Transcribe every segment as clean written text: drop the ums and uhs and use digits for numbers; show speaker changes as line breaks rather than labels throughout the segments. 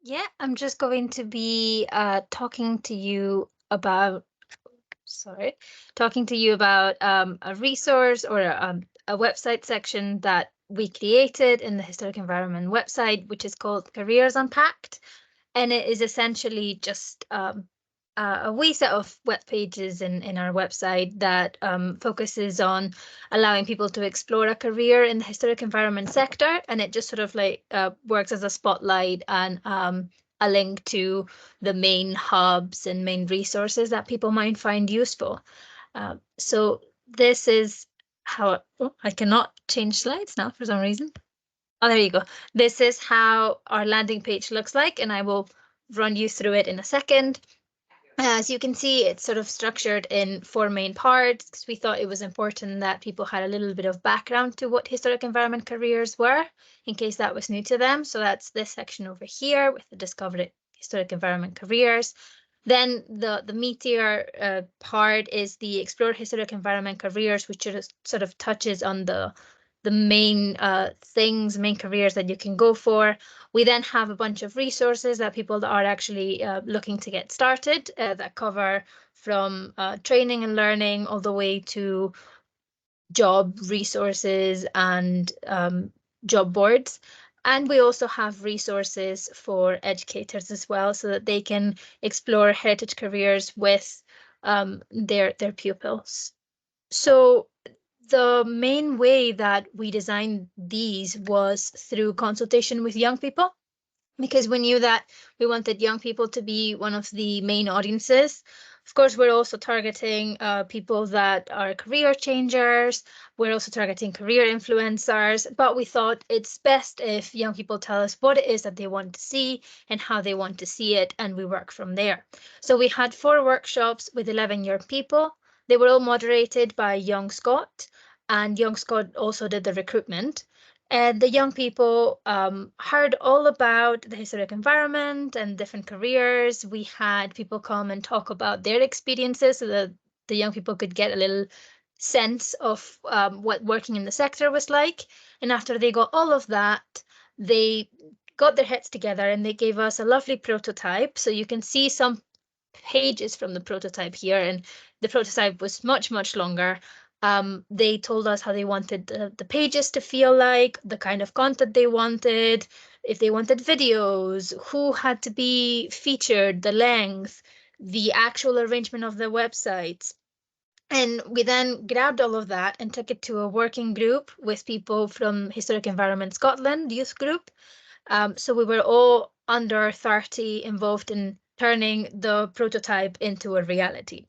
Yeah, I'm just going to be talking to you about, sorry, talking to you about a resource or a website section that we created in the Historic Environment website, which is called Careers Unpacked. And it is essentially just a wee set of web pages in our website that focuses on allowing people to explore a career in the historic environment sector. And it just sort of like works as a spotlight and a link to the main hubs and main resources that people might find useful. So this is how, oh, I cannot change slides now for some reason. Oh, there you go. This is how our landing page looks like, and I will run you through it in a second. As you can see, it's sort of structured in four main parts because we thought it was important that people had a little bit of background to what historic environment careers were, in case that was new to them. So that's this section over here with the discovered historic environment careers. Then the meatier part is the explore historic environment careers, which sort of touches on the main things, main careers that you can go for. We then have a bunch of resources that people that are actually looking to get started that cover from training and learning all the way to job resources and job boards. And we also have resources for educators as well, so that they can explore heritage careers with their pupils. So the main way that we designed these was through consultation with young people, because we knew that we wanted young people to be one of the main audiences. Of course, we're also targeting people that are career changers. We're also targeting career influencers, but we thought it's best if young people tell us what it is that they want to see and how they want to see it, and we work from there. So we had 4 workshops with 11 young people. They were all moderated by Young Scott, and Young Scott also did the recruitment. And the young people heard all about the historic environment and different careers. We had people come and talk about their experiences so that the young people could get a little sense of what working in the sector was like. And after they got all of that, they got their heads together and they gave us a lovely prototype. So you can see some pages from the prototype here, and the prototype was much, much longer. They told us how they wanted the pages to feel like, the kind of content they wanted, if they wanted videos, who had to be featured, the length, the actual arrangement of the websites. And we then grabbed all of that and took it to a working group with people from Historic Environment Scotland youth group. So we were all under 30 involved in turning the prototype into a reality.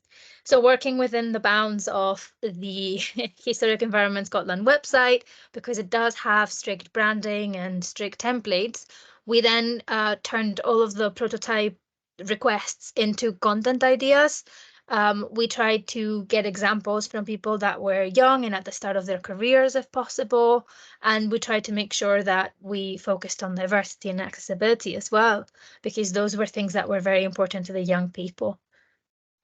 So working within the bounds of the Historic Environment Scotland website, because it does have strict branding and strict templates, we then turned all of the prototype requests into content ideas. We tried to get examples from people that were young and at the start of their careers, if possible. And we tried to make sure that we focused on diversity and accessibility as well, because those were things that were very important to the young people.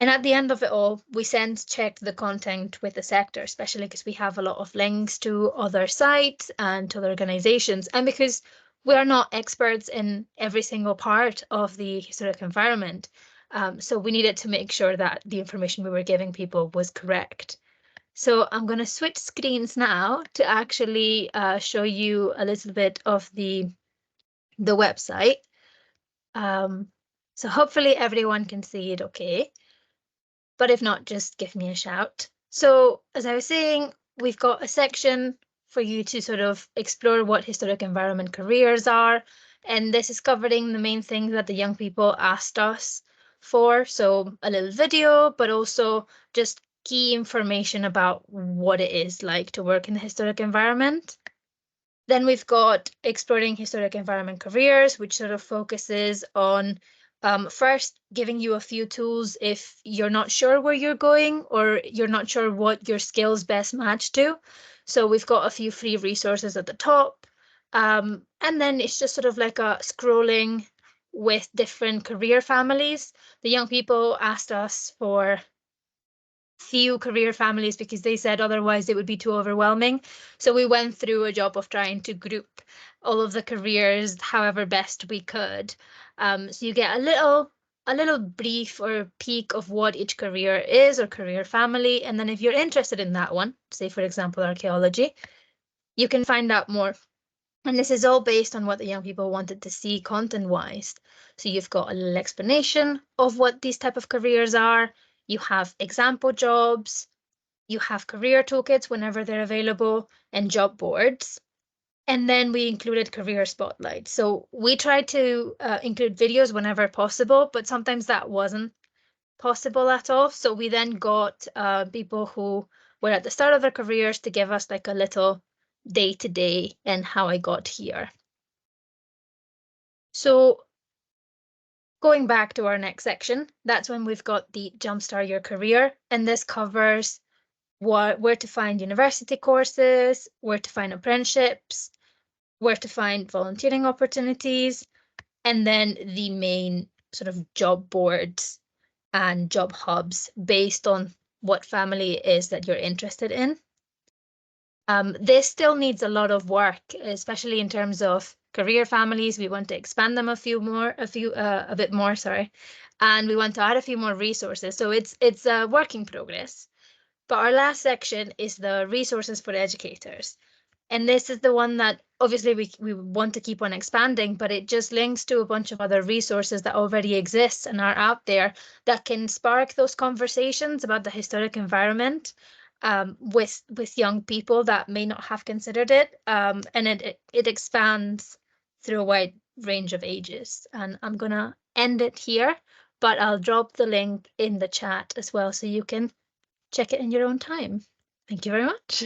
And at the end of it all, we sense checked the content with the sector, especially because we have a lot of links to other sites and to other organizations. And because we are not experts in every single part of the historic environment. So we needed to make sure that the information we were giving people was correct. So I'm going to switch screens now to actually show you a little bit of the website. So hopefully everyone can see it okay. But if not, just give me a shout. So as I was saying, we've got a section for you to sort of explore what historic environment careers are. And this is covering the main things that the young people asked us for. So a little video, but also just key information about what it is like to work in the historic environment. Then we've got exploring historic environment careers, which sort of focuses on first giving you a few tools if you're not sure where you're going or you're not sure what your skills best match to. So we've got a few free resources at the top. And then it's just sort of like a scrolling with different career families. The young people asked us for few career families because they said otherwise it would be too overwhelming. So we went through a job of trying to group all of the careers however best we could. So you get a little brief or peek of what each career is or career family. And then if you're interested in that one, say for example, archaeology, you can find out more. And this is all based on what the young people wanted to see content-wise. So you've got a little explanation of what these type of careers are. You have example jobs. You have career toolkits whenever they're available and job boards. And then we included career spotlights. So we tried to include videos whenever possible, but sometimes that wasn't possible at all. So we then got people who were at the start of their careers to give us like a little day to day and how I got here. So going back to our next section, that's when we've got the Jumpstart Your Career, and this covers where to find university courses, where to find apprenticeships, where to find volunteering opportunities, and then the main sort of job boards and job hubs based on what family it is that you're interested in. This still needs a lot of work, especially in terms of career families. We want to expand them a bit more, sorry, and we want to add a few more resources. So it's a work in progress. But our last section is the resources for educators. And this is the one that obviously we want to keep on expanding, but it just links to a bunch of other resources that already exist and are out there that can spark those conversations about the historic environment with young people that may not have considered it. And it expands through a wide range of ages. And I'm gonna end it here, but I'll drop the link in the chat as well so you can check it in your own time. Thank you very much.